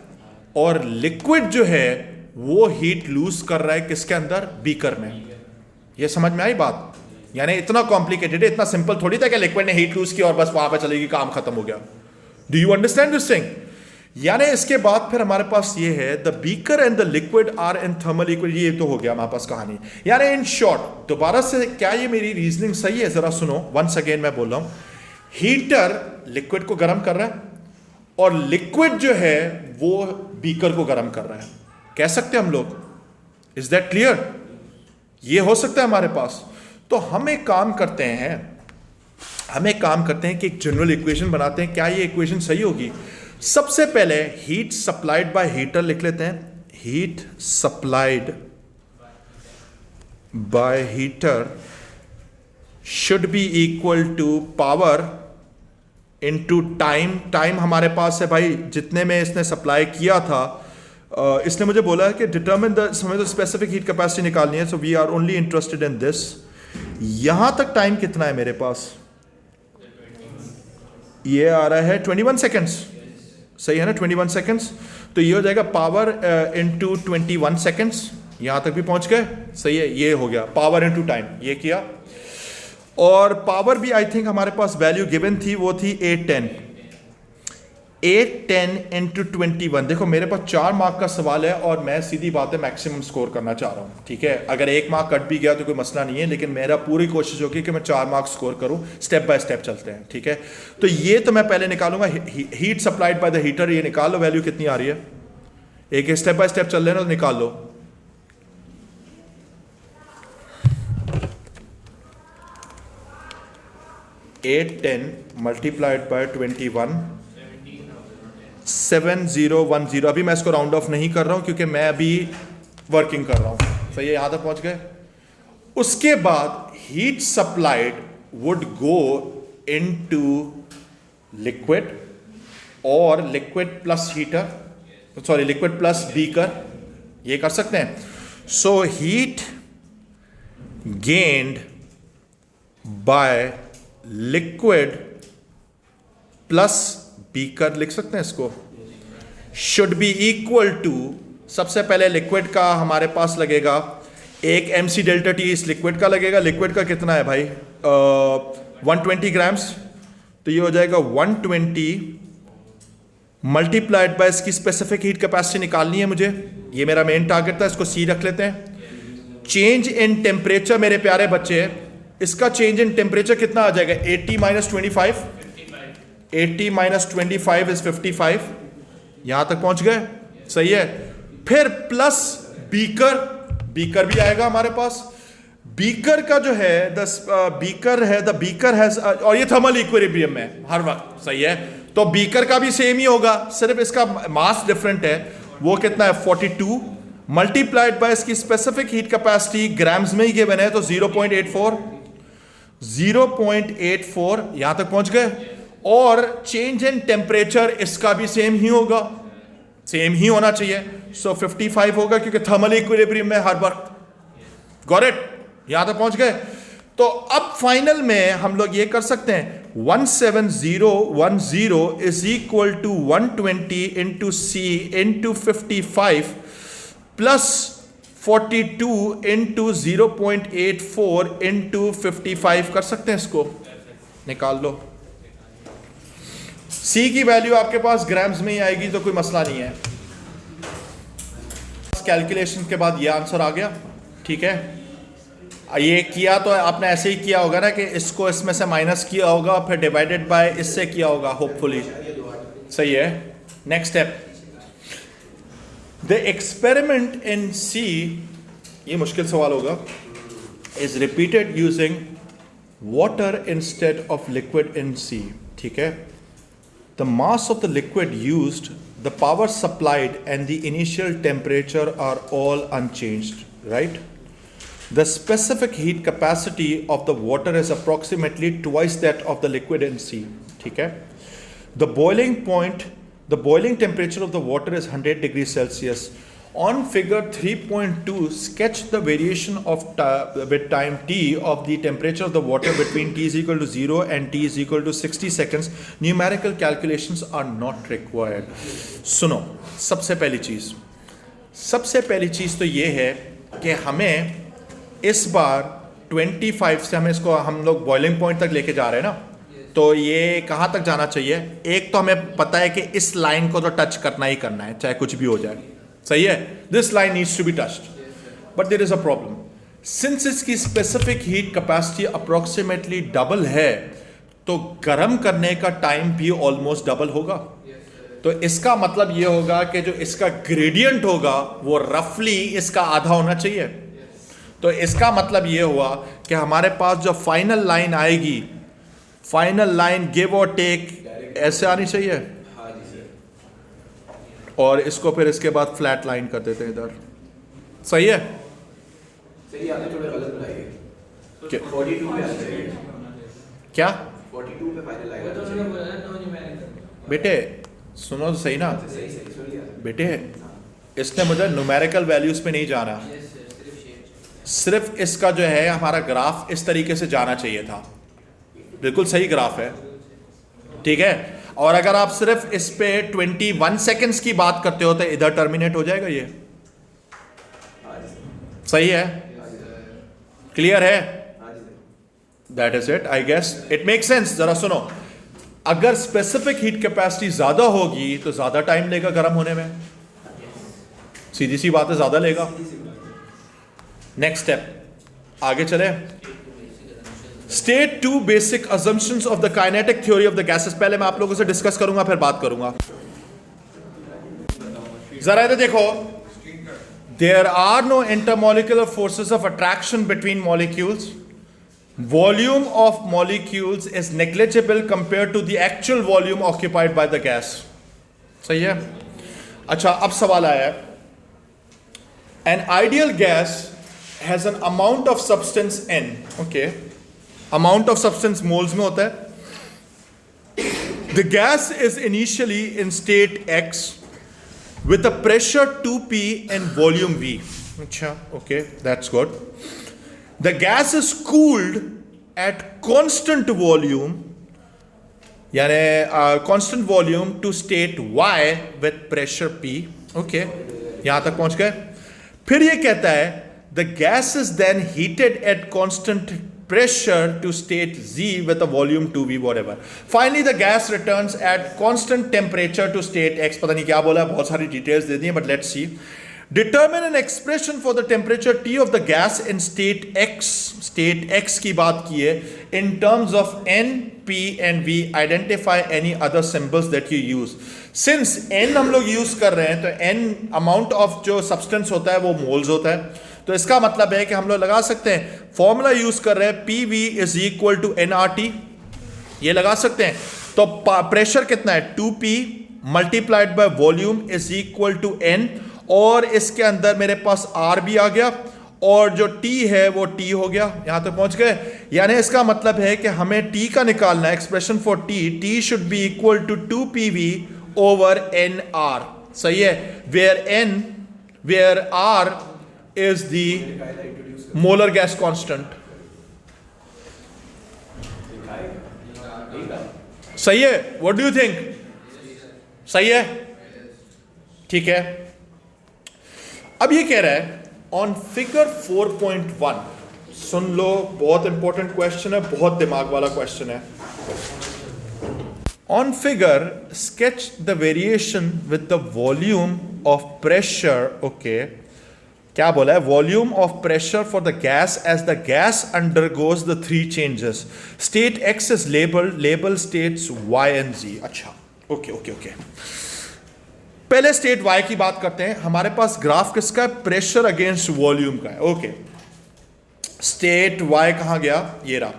और लिक्विड जो है वो हीट लूज कर रहा है किसके अंदर, बीकर में। ये समझ में आई बात? यानी इतना कॉम्प्लिकेटेड है, इतना सिंपल थोड़ी था कि लिक्विड ने हीट लूज की और बस वहां पे चलेगी, काम खत्म हो गया। Do you understand this thing? यानी इसके बाद फिर हमारे पास ये है, the beaker and the liquid are in thermal equal. ये तो हो गया हमारे पास कहानी। यानी इन शॉर्ट, दोबारा से क्या ये मेरी रीजनिंग सही है? जरा सुनो, वंस अगेन मैं बोल रहा हूं। हीटर लिक्विड को गर्म कर रहा है और लिक्विड जो है वो बीकर को गर्म कर रहा है, कह सकते हैं हम लोग। Is that clear? ये हो सकता है हमारे पास। तो हम एक काम करते हैं, कि एक जनरल इक्वेशन बनाते हैं। क्या ये इक्वेशन सही होगी? सबसे पहले हीट सप्लाइड बाय हीटर लिख लेते हैं। Heat supplied by heater should be equal to power into time. Time हमारे पास है भाई जितने में इसने सप्लाई किया था। इसने मुझे बोला है कि डिटरमिन द, हमें तो स्पेसिफिक हीट कैपेसिटी निकालनी है, so we are only interested in this. यहां तक टाइम कितना है मेरे पास? ये आ रहा है 21 सेकेंड्स, सही है ना? 21 सेकेंड्स। तो ये हो जाएगा पावर इनटू 21 सेकेंड्स। यहां तक भी पहुंच गए, सही है। ये हो गया पावर इनटू टाइम, ये किया। और पावर भी आई थिंक हमारे पास वैल्यू गिवन थी, वो थी 810 इंटू 21। देखो मेरे पास 4 मार्क का सवाल है और मैं सीधी बात है मैक्सिमम स्कोर करना चाह रहा हूँ, ठीक है। अगर 1 मार्क कट भी गया तो कोई मसला नहीं है, लेकिन मेरा पूरी कोशिश होगी कि मैं 4 मार्क स्कोर करूँ। स्टेप बाय स्टेप चलते हैं, ठीक है। तो ये तो मैं पहले निकालूंगा, heat supplied by the heater. ये निकाल लो वैल्यू कितनी आ रही है, एक स्टेप बाय स्टेप चल रहे हैं तो निकाल लो। (810) मल्टीप्लाइड बाय 21, 7010। अभी मैं इसको राउंड ऑफ नहीं कर रहा हूं क्योंकि मैं अभी वर्किंग कर रहा हूं, सही है। यहां तक पहुंच गए। उसके बाद heat supplied would go into liquid और liquid plus heater, sorry liquid plus beaker, ये कर सकते हैं। So heat gained by liquid plus beaker लिख सकते हैं इसको, शुड बी इक्वल टू, सबसे पहले लिक्विड का हमारे पास लगेगा एक mc डेल्टा टी, इस लिक्विड का लगेगा। लिक्विड का कितना है भाई? 120 ग्राम्स। तो ये हो जाएगा 120 मल्टीप्लाइड बाय इसकी स्पेसिफिक हीट कैपेसिटी निकालनी है मुझे, ये मेरा मेन टारगेट था। इसको सी रख लेते हैं। चेंज इन टेम्परेचर मेरे प्यारे बच्चे, इसका चेंज इन टेम्परेचर कितना आ जाएगा? 80 माइनस 25, 80 माइनस 25 इज 55। यहां तक पहुंच गए, सही है। फिर प्लस बीकर, बीकर भी आएगा हमारे पास। बीकर का जो है द बीकर हैज, और ये थर्मल इक्विलिब्रियम में हर वक्त, सही है। तो बीकर का भी सेम ही होगा, सिर्फ इसका मास डिफरेंट है। वो कितना है? 42 मल्टीप्लाइड बाय इसकी स्पेसिफिक हीट कैपेसिटी ग्राम्स में ही गिवन है, तो 0.84, 0.84। यहां तक पहुंच गए। और चेंज इन टेम्परेचर इसका भी सेम ही होगा, सेम ही होना चाहिए। सो 55 होगा क्योंकि थर्मल इक्विलिब्रियम में हर वक्त। Got it? यहां तक पहुंच गए। तो अब फाइनल में हम लोग ये कर सकते हैं, 17010 is equal to 120 into C into 55 plus 42 into 0.84 into 55 कर सकते हैं। इसको निकाल लो। सी की वैल्यू आपके पास ग्राम्स में ही आएगी तो कोई मसला नहीं है। कैलकुलेशन के बाद ये आंसर आ गया, ठीक है। ये किया तो आपने ऐसे ही किया होगा ना कि इसको इसमें से माइनस किया होगा, फिर डिवाइडेड बाय इससे किया होगा, होपफुली सही है। Next step, the experiment in C, ये मुश्किल सवाल होगा, is repeated using water instead of liquid in C, ठीक है। The mass of the liquid used, the power supplied and the initial temperature are all unchanged, right? The specific heat capacity of the water is approximately twice that of the liquid in C, ठीक है। The boiling temperature of the water is 100 degrees Celsius. On figure 3.2, sketch the variation of with time t of the temperature of the water between t is equal to 0 and t is equal to 60 seconds. Numerical calculations are not required. सुनो, सबसे पहली चीज, सबसे पहली चीज़ तो ये है कि हमें इस बार 25 से हमें इसको हम लोग बॉइलिंग पॉइंट तक लेके जा रहे हैं ना, तो ये कहाँ तक जाना चाहिए? एक तो हमें पता है कि इस लाइन को तो टच करना ही करना है, चाहे कुछ भी हो जाए, सही है? This line needs to be touched, but there is a problem. Since इसकी specific heat capacity approximately double है, तो गर्म करने का टाइम भी ऑलमोस्ट डबल होगा। तो इसका मतलब ये होगा कि जो इसका ग्रेडियंट होगा वो रफली इसका आधा होना चाहिए। तो इसका मतलब ये हुआ कि हमारे पास जो फाइनल लाइन आएगी, फाइनल लाइन गिव और टेक ऐसे आनी चाहिए, और इसको फिर इसके बाद फ्लैट लाइन कर देते हैं इधर, सही है? सही आपने थोड़ा गलत बनाई है। 42 पे आ जाएगी। क्या 42 पे फाइनल आएगा। बेटे सुनो तो सही ना, सही सही सुनिए। बेटे इसने मुझे न्यूमेरिकल वैल्यूज पे नहीं जाना, सिर्फ इसका जो है हमारा ग्राफ इस तरीके से जाना चाहिए था, बिल्कुल सही ग्राफ है, ठीक है? और अगर आप सिर्फ इस पे 21 सेकेंड्स की बात करते हो तो इधर टर्मिनेट हो जाएगा, ये सही है? क्लियर है? That is it, I guess it make sense. जरा सुनो, अगर स्पेसिफिक हीट कैपेसिटी ज्यादा होगी तो ज्यादा टाइम लेगा गर्म होने में, सीधी सी बात है, ज्यादा लेगा। नेक्स्ट स्टेप आगे चले। State 2 basic assumptions of the kinetic theory of the gases. पहले मैं आप लोगों से डिस्कस करूंगा, फिर बात करूंगा। जरा इधर देखो, there are no intermolecular forces of attraction between molecules, volume of molecules is negligible compared to the actual volume occupied by the gas। सही है? अच्छा, अब सवाल आया है, an ideal gas has an amount of substance n, okay, amount of substance moles में होता है। the gas is initially in state x with a pressure 2p and volume v। अच्छा, okay, that's good। The gas is cooled at constant volume, यानी constant volume to state y with pressure p। Okay, यहां तक पहुंच गए। फिर ये कहता है the gas is then heated at constant pressure to state z with a volume 2v whatever। Finally the gas returns at constant temperature to state x। पता नहीं क्या बोला, बहुत सारी डिटेल्स दे दी हैं, but let's see। Determine an expression for the temperature T of the gas in state X। State X की बात की है in terms of N, P and V। Identify any other symbols that you use। Since N हम लोग use कर रहे हैं, तो N amount of जो substance होता है वो moles होता है, तो इसका मतलब है कि हम लोग लगा सकते हैं, फॉर्मूला यूज कर रहे हैं PV is equal to nRT, ये लगा सकते हैं। तो प्रेशर कितना है? 2P multiplied by volume is equal to N, और इसके अंदर मेरे पास R भी आ गया, और जो T है वो T हो गया। यहां तक पहुंच गए? यानी इसका मतलब है कि हमें T का निकालना है, expression for T should be equal to 2PV over NR। सही है? Where R is the molar gas constant. सही है? What do you think? सही है? ठीक है। अब ये कह रहा है ऑन फिगर 4.1, सुन लो, बहुत इंपॉर्टेंट क्वेश्चन है, बहुत दिमाग वाला क्वेश्चन है। On figure sketch the variation with the volume of pressure. Okay, क्या बोला है? Volume of pressure for the gas as the gas undergoes the 3 changes. State X is label states Y and Z. अच्छा, okay okay okay, पहले state y की बात करते हैं। हमारे पास ग्राफ किसका है? प्रेशर अगेंस्ट वॉल्यूम का है। ओके, स्टेट y कहां गया? ये रहा।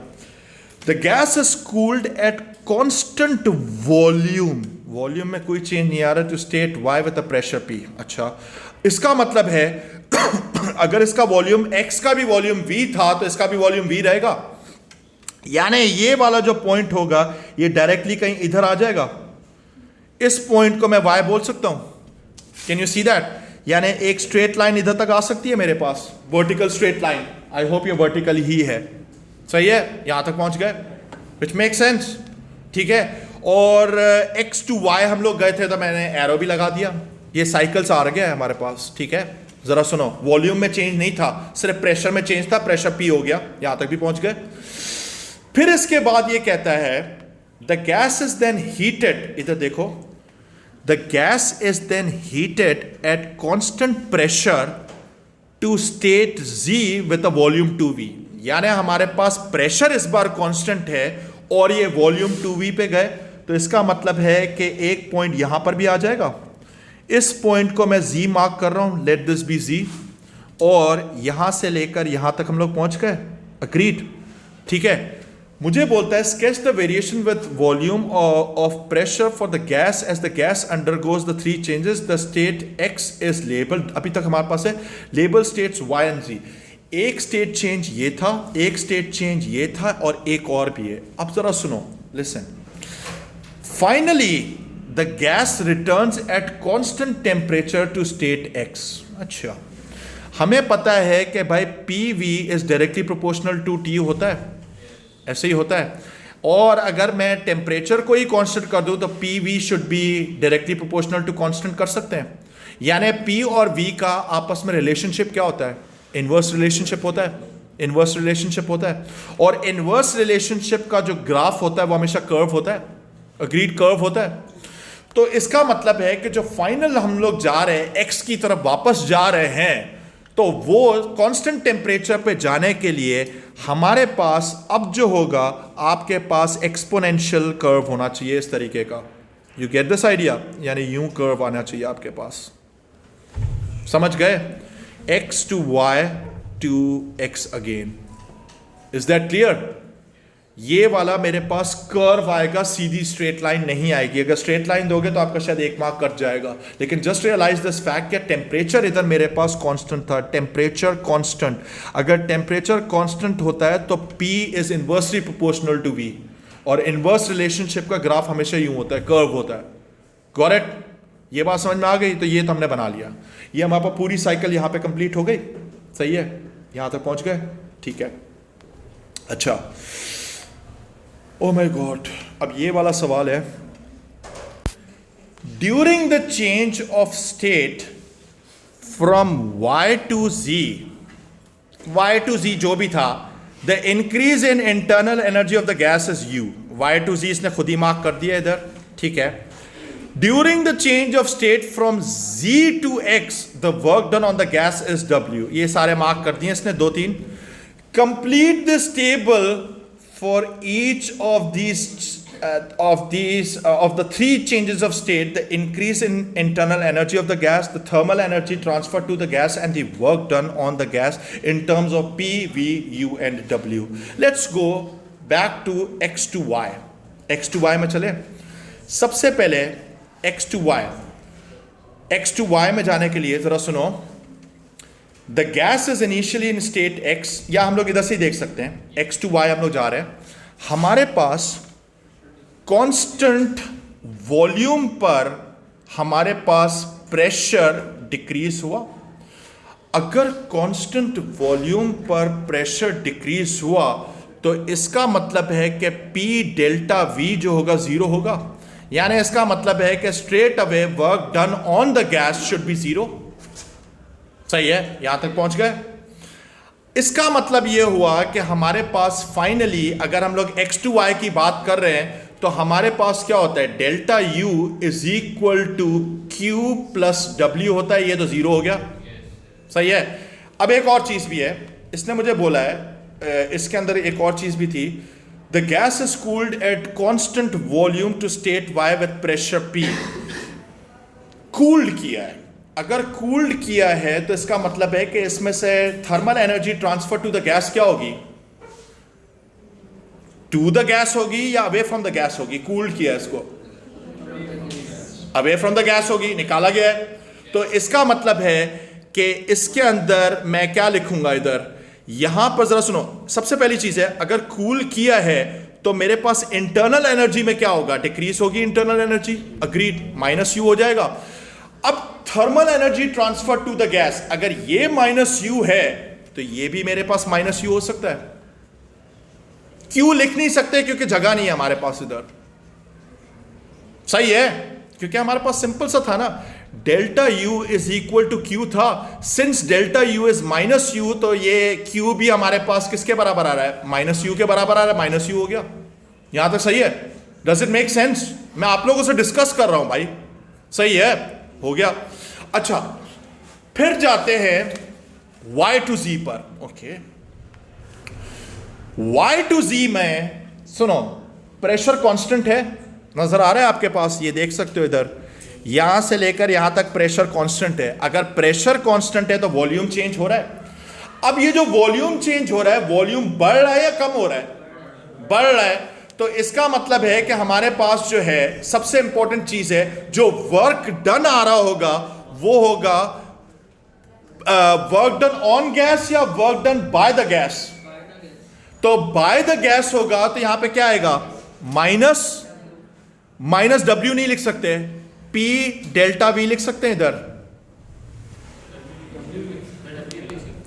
The gas is cooled at constant volume, volume में कोई चेंज नहीं आ रहा, तो state y with the pressure p। अच्छा, इसका मतलब है अगर इसका वॉल्यूम x का भी वॉल्यूम v था तो इसका भी वॉल्यूम v रहेगा, यानी ये वाला जो पॉइंट होगा ये डायरेक्टली कहीं इधर आ जाएगा। इस पॉइंट को मैं y बोल सकता हूं। Can you see that? यानी एक स्ट्रेट लाइन इधर तक आ सकती है मेरे पास, vertical straight line. I hope ये वर्टिकल ही है। सही है? यहां तक पहुंच गए, विच मेक सेंस। ठीक है, और x to y हम लोग गए थे तो मैंने एरो भी लगा दिया, ये साइकिल्स आ गया है हमारे पास, ठीक है। जरा सुनो, वॉल्यूम में चेंज नहीं था, सिर्फ प्रेशर में चेंज था, प्रेशर पी हो गया, यहां तक भी पहुंच गए। फिर इसके बाद ये कहता है the gas is then heated, इधर देखो, the gas is then heated at constant pressure to state Z with a volume 2V। यानी हमारे पास प्रेशर इस बार कांस्टेंट है और ये वॉल्यूम 2V पे गए, तो इसका मतलब है कि एक पॉइंट यहां पर भी आ जाएगा। इस पॉइंट को मैं Z मार्क कर रहा हूं, लेट दिस बी Z, और यहां से लेकर यहां तक हम लोग पहुंच गए, अग्रीड, ठीक है। मुझे बोलता है sketch the variation with volume of pressure for the gas as the gas undergoes the 3 changes, the state X is labelled, अभी तक हमारे पास है label states Y and Z। एक स्टेट चेंज ये था, एक स्टेट चेंज ये था, और एक और भी है। अब जरा सुनो, listen, finally the gas returns at constant temperature to state X। अच्छा, हमें पता है कि भाई PV is directly proportional to T होता है, ऐसे ही होता है। और अगर मैं टेम्परेचर को ही कांस्टेंट कर दूं तो PV should be directly proportional to constant कर सकते हैं। यानी P और V का आपस में रिलेशनशिप क्या होता है? इनवर्स रिलेशनशिप होता है, इनवर्स रिलेशनशिप होता है। और इनवर्स रिलेशनशिप का जो ग्राफ होता है वो हमेशा कर्व होता है, अग्रीड कर्व होता है। तो इसका मतलब है कि जो फाइनल हम लोग जा रहे हैं X की तरफ वापस जा रहे हैं, तो वो कांस्टेंट टेम्परेचर पे जाने के लिए हमारे पास अब जो होगा, आपके पास एक्सपोनेंशियल कर्व होना चाहिए इस तरीके का। You get this idea? यानी यूं कर्व आना चाहिए आपके पास, समझ गए? X to Y to X again, is that clear? ये वाला मेरे पास कर्व आएगा, सीधी स्ट्रेट लाइन नहीं आएगी। अगर स्ट्रेट लाइन दोगे तो आपका शायद एक मार्क कट जाएगा, लेकिन जस्ट रियलाइज दिस फैक्ट कि टेम्परेचर इधर मेरे पास कांस्टेंट था, टेम्परेचर कांस्टेंट। अगर टेम्परेचर कांस्टेंट होता है तो P is inversely proportional to V, और इनवर्स रिलेशनशिप का ग्राफ हमेशा यूं होता है, कर्व होता है। करेक्ट? ये बात समझ में आ गई? तो ये तो हमने बना लिया, ये हमारे पास पूरी साइकिल यहां पे कंप्लीट हो गई, सही है, यहां तक पहुंच गए, ठीक है। अच्छा, ओ माय गॉड, अब ये वाला सवाल है, during the change of state from Y to Z जो भी था, the increase in internal energy of the gas is U। Y to Z इसने खुद ही मार्क कर दिया इधर, ठीक है। During the change of state from Z to X the work done on the gas is W। ये सारे mark कर दिए इसने, 2-3। Complete this table for each of these of the 3 changes of state, the increase in internal energy of the gas, the thermal energy transferred to the gas, and the work done on the gas in terms of P, V, U and W. Let's go back to X to Y. X to Y में चले। सबसे पहले X to Y, X to Y में जाने के लिए जरा सुनो, the gas is initially in state X, या हम लोग इधर से ही देख सकते हैं, X to Y हम लोग जा रहे हैं। हमारे पास कांस्टेंट वॉल्यूम पर हमारे पास प्रेशर डिक्रीज हुआ। अगर कांस्टेंट वॉल्यूम पर प्रेशर डिक्रीज हुआ तो इसका मतलब है कि P डेल्टा V जो होगा 0 होगा। यानी इसका मतलब है कि straight away work done on the gas should be 0। सही है, यहां तक पहुंच गए? इसका मतलब यह हुआ कि हमारे पास फाइनली अगर हम लोग X to Y की बात कर रहे हैं तो हमारे पास क्या होता है, delta U is equal to Q plus W होता है। ये तो 0 हो गया, सही है। अब एक और चीज भी है, इसने मुझे बोला है, इसके अंदर एक और चीज भी थी, the gas is cooled at constant volume to state Y with pressure P। Cooled किया है, अगर कूल्ड किया है तो इसका मतलब है कि इसमें से thermal energy transfer to the gas क्या होगी, टू द गैस होगी या अवे फ्रॉम द गैस होगी? कूल्ड किया इसको, अवे फ्रॉम द गैस होगी, निकाला गया है। तो इसका मतलब है कि इसके अंदर मैं क्या लिखूंगा, इधर यहां पर जरा सुनो, सबसे पहली चीज है, अगर कूल किया है तो मेरे पास इंटरनल एनर्जी में क्या होगा, डिक्रीज होगी इंटरनल एनर्जी, अग्रीड, -U हो जाएगा। अब thermal energy transfer to the gas, अगर ये -U है तो ये भी मेरे पास -U हो सकता है। क्यों लिख नहीं सकते? क्योंकि जगह नहीं है हमारे पास इधर, सही है, क्योंकि हमारे पास सिंपल सा था ना, delta U is equal to Q था। Since delta U is minus U, तो ये क्यू भी हमारे पास किसके बराबर आ रहा है? माइनस यू के बराबर आ रहा है, माइनस यू हो गया। यहां तक सही है? Does it make sense? मैं आप लोगों से डिस्कस कर रहा हूं भाई, सही है? हो गया। अच्छा, फिर जाते हैं y टू z पर। ओके, y टू z में सुनो, प्रेशर कांस्टेंट है, नजर आ रहा है आपके पास? ये देख सकते हो इधर, यहां से लेकर यहां तक प्रेशर कांस्टेंट है। अगर प्रेशर कांस्टेंट है तो वॉल्यूम चेंज हो रहा है। अब ये जो वॉल्यूम चेंज हो रहा है, वॉल्यूम बढ़ रहा है या कम हो रहा है? बढ़ रहा है। तो इसका मतलब है कि हमारे पास जो है सबसे इंपॉर्टेंट चीज है, जो वर्क डन आ रहा होगा वो होगा वर्क डन ऑन गैस या work done by the gas. तो बाय द गैस होगा तो यहां पे क्या आएगा? माइनस डब्ल्यू नहीं लिख सकते, पी डेल्टा वी लिख सकते हैं। इधर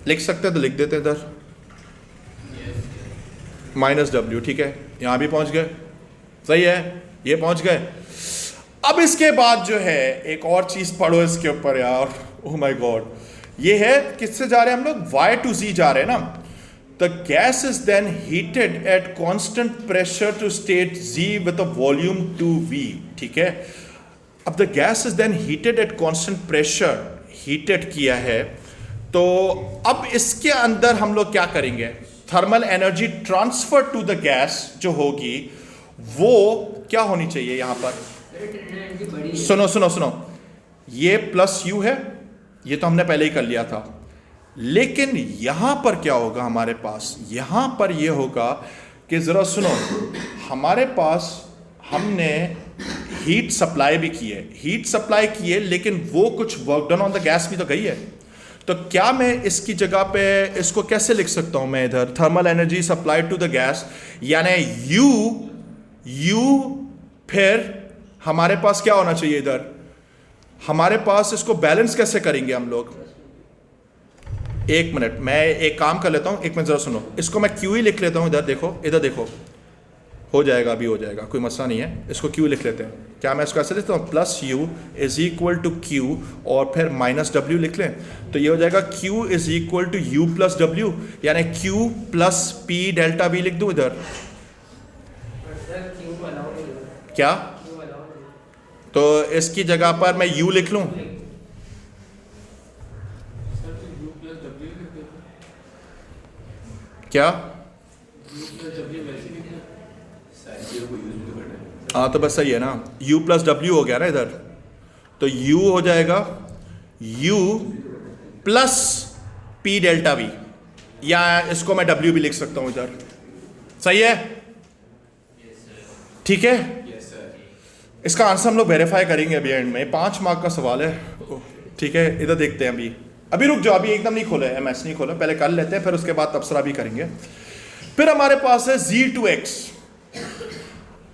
लिख सकते हैं तो लिख देते हैं इधर माइनस डब्ल्यू। ठीक है, यहां भी पहुंच गए, सही है, ये पहुंच गए। अब इसके बाद जो है एक और चीज पढ़ो इसके ऊपर यार, ओह माय गॉड। ये है किससे जा रहे हैं हम लोग? y टू z जा रहे हैं ना। The gas is then heated at constant pressure to state Z with a volume 2V. ठीक है, अब the gas is then heated at constant pressure, heated किया है, तो अब इसके अंदर हम लोग क्या करेंगे? Thermal energy transfer to the gas जो होगी वो क्या होनी चाहिए यहां पर? सुनो सुनो सुनो, ये प्लस यू है, ये तो हमने पहले ही कर लिया था, लेकिन यहां पर क्या होगा हमारे पास? यहां पर यह होगा कि जरा सुनो, हमारे पास हमने हीट सप्लाई भी की है, हीट सप्लाई की है, लेकिन वो कुछ work done on the gas भी तो गई है। तो क्या मैं इसकी जगह पे इसको कैसे लिख सकता हूं मैं? इधर thermal energy supply to the gas, यानी यू फिर हमारे पास क्या होना चाहिए? इधर हमारे पास इसको बैलेंस कैसे करेंगे हम लोग? एक मिनट, मैं एक काम कर लेता हूं, एक मिनट जरा सुनो, इसको मैं क्यू ही लिख लेता हूं। इधर देखो, इधर देखो, हो जाएगा, अभी हो जाएगा, कोई मसला नहीं है। इसको क्यू लिख लेते हैं। क्या मैं इसको ऐसे लिखता हूं? Plus U is equal to Q और फिर माइनस डब्ल्यू लिख लें, तो ये हो जाएगा Q is equal to U plus W, यानी Q plus P delta V लिख दूं इधर। क्या? तो इसकी जगह पर मैं यू लिख लूं, क्या? हाँ, तो बस सही है ना, u प्लस डब्ल्यू हो गया ना इधर, तो u हो जाएगा u plus p delta v, या इसको मैं w भी लिख सकता हूं इधर, सही है? ठीक है, इसका आंसर हम लोग वेरीफाई करेंगे अभी एंड में। 5 मार्क का सवाल है, ठीक है। इधर देखते हैं, अभी रुक जाओ, अभी एकदम नहीं खोला है, एमएस नहीं खोला, पहले कर लेते हैं, फिर उसके बाद तबसरा भी करेंगे। फिर हमारे पास है Z2X।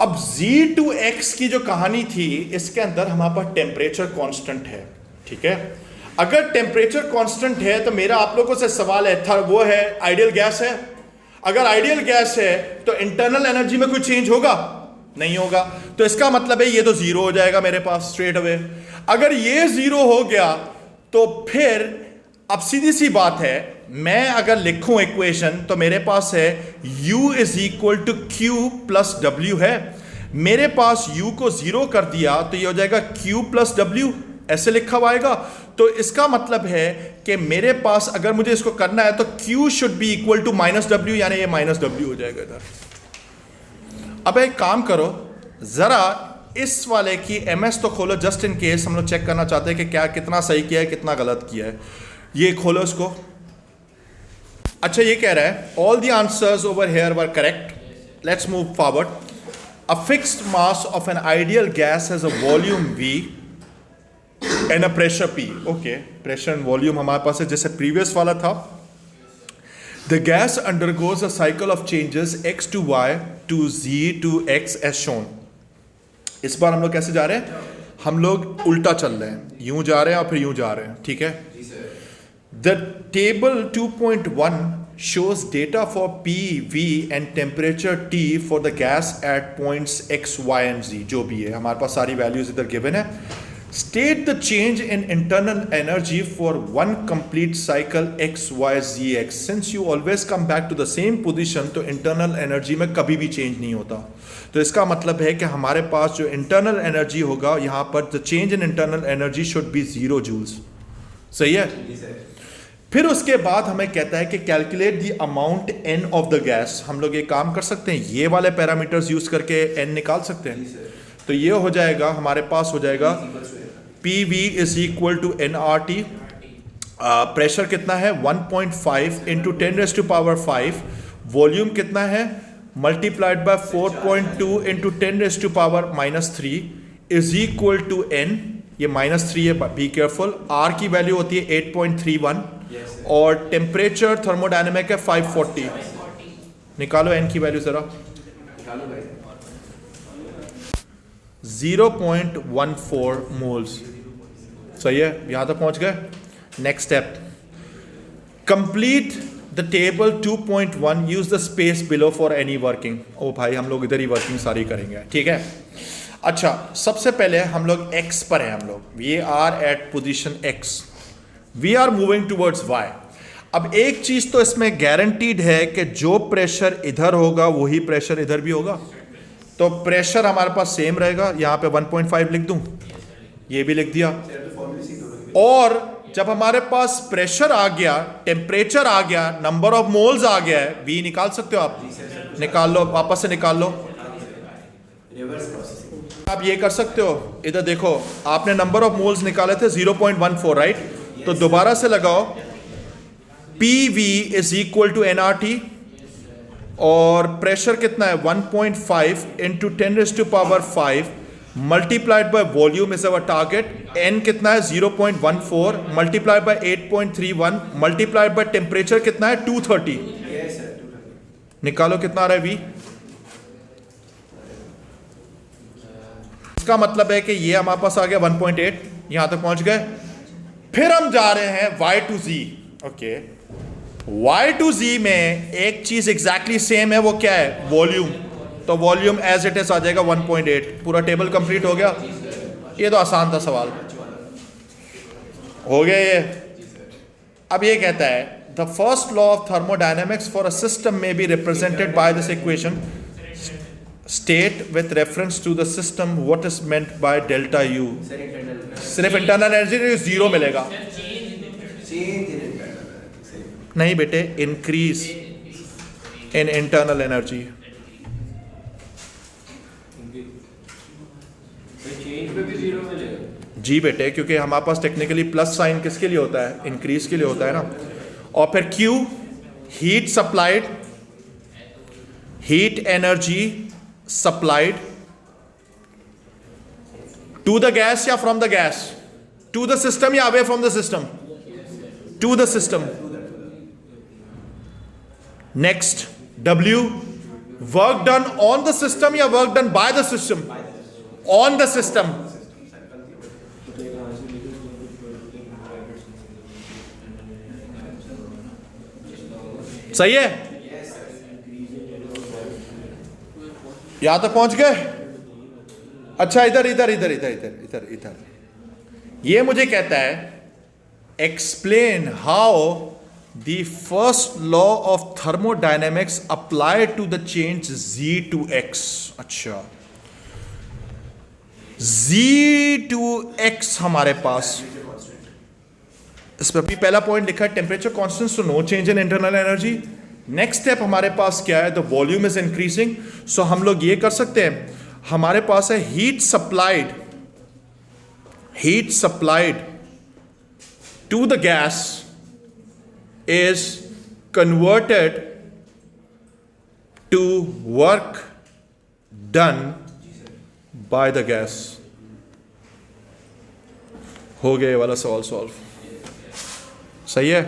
अब Z2X की जो कहानी थी, इसके अंदर हमारे पास टेम्परेचर कांस्टेंट है, ठीक है। अगर टेम्परेचर कांस्टेंट है तो मेरा आप लोगों से सवाल है, वो है आइडियल गैस है। अगर आइडियल गैस है तो इंटरनल एनर्जी में कोई चेंज होगा? नहीं होगा। तो इसका मतलब है ये तो जीरो हो जाएगा मेरे पास स्ट्रेट अवे। अगर ये जीरो हो गया तो फिर अब सीधी सी बात है, मैं अगर लिखूं इक्वेशन तो मेरे पास है u is equal to Q plus W है। मेरे पास u को जीरो कर दिया तो ये हो जाएगा q प्लस डब्ल्यू, ऐसे लिखा हुआ आएगा। तो इसका मतलब है कि मेरे पास अगर मुझे इसको करना है तो q should be equal to minus W, यानी ये माइनस डब्ल्यू हो जाएगा इधर। अब एक काम करो, जरा इस वाले की एमएस तो खोलो, जस्ट इन केस हम लोग चेक करना चाहते हैं कि क्या कितना सही किया है कितना गलत किया है। ये खोलो इसको। अच्छा, ये कह रहा है all the answers over here were correct, let's move forward. A fixed mass of N ideal gas has a volume v and a pressure p। Okay, pressure and volume हमारे पास है जैसे प्रीवियस वाला था। The gas undergoes a cycle of changes x to y to z to x as shown। इस बार हम लोग कैसे जा रहे हैं? हम लोग उल्टा चल रहे हैं, यूं जा रहे हैं और फिर यूं जा रहे हैं, ठीक है। The table 2.1 shows data for P, V and temperature T for the gas at points X, Y and Z। जो भी है हमारे पास सारी वैल्यूज इधर गिवन है। State the change in internal energy for one complete cycle x, y, z, x. Since you always come back to the same position, तो internal energy में कभी भी change नहीं होता. तो इसका मतलब है कि हमारे पास जो internal energy होगा यहाँ पर the change in internal energy should be 0 joules. सही है? फिर उसके बाद हमें कहता है कि calculate the amount n of the gas. हम लोग ये काम कर सकते हैं, ये वाले पैरामीटर्स यूज करके n निकाल सकते हैं. तो ये हो जाएगा, हमारे पास हो जाएगा PV is equal to nRT. Pressure कितना है 1.5 इंटू 10⁵. वॉल्यूम कितना है multiplied by 4.2 into 10⁻³ is equal to n. ये -3 है, बी केयरफुल. R की वैल्यू होती है 8.31 और टेम्परेचर थर्मोडायनेमिक है 540. निकालो n की वैल्यू जरा. 0.14 मोल्स. सही है, यहां तक पहुंच गए. Next step, complete the table 2.1. Use the space below for any working. ओ भाई, हम लोग इधर ही वर्किंग सारी करेंगे, ठीक है. अच्छा, सबसे पहले हम लोग x पर हैं. हम लोग we are at position x, we are moving towards y. अब एक चीज तो इसमें गारंटीड है कि जो प्रेशर इधर होगा वही प्रेशर इधर भी होगा. तो प्रेशर हमारे पास सेम रहेगा. यहां पे 1.5 लिख दूं, ये भी लिख दिया. और जब हमारे पास प्रेशर आ गया, टेम्परेचर आ गया, नंबर ऑफ मोल्स आ गया है, v निकाल सकते हो आप. निकाल लो, वापस से निकाल लो. आप ये कर सकते हो, इधर देखो, आपने नंबर ऑफ मोल्स निकाले थे 0.14, राइट. तो दोबारा से लगाओ, PV is equal to nRT और प्रेशर कितना है 1.5 into 10⁵ multiplied by volume is our target. n कितना है 0.14 multiplied by 8.31 multiplied by temperature कितना है 230. निकालो कितना आ रहा है v. इसका मतलब है कि ये हमारे पास आ गया 1.8, यहां तक पहुंच गए. फिर हम जा रहे हैं y to z. Okay, y to z में एक चीज एग्जैक्टली सेम है, वो क्या है वॉल्यूम. तो वॉल्यूम एज इट इज आ जाएगा 1.8. पूरा टेबल कंप्लीट हो गया. ये तो आसान था सवाल, हो गया ये. अब ये कहता है the first law of thermodynamics for a system may be represented by this equation. State with reference to the system what is meant by delta U. सिर्फ इंटरनल एनर्जी 0 मिलेगा. नहीं बेटे, इंक्रीज इन इंटरनल एनर्जी. जी बेटे, क्योंकि हमारे पास technically plus sign किसके लिए होता है, इंक्रीज के लिए होता है ना. और फिर Q, heat supplied, heat energy supplied to the gas या from the gas, to the system या away from the system, to the system. Next W, work done on the system या work done by the system, on the system. सही है, यहां तक पहुंच गए. अच्छा, इधर इधर इधर इधर इधर इधर इधर ये मुझे कहता है explain how the first law of thermodynamics apply to the change z to x. अच्छा, z to x हमारे पास, इस पर भी पहला पॉइंट लिखा है temperature constant, so no change in internal energy. Next step हमारे पास क्या है, the volume is increasing. So हम लोग ये कर सकते हैं, हमारे पास है heat supplied to the gas is converted to work done by the gas. हो गया ये वाला सवाल सॉल्व. सही है.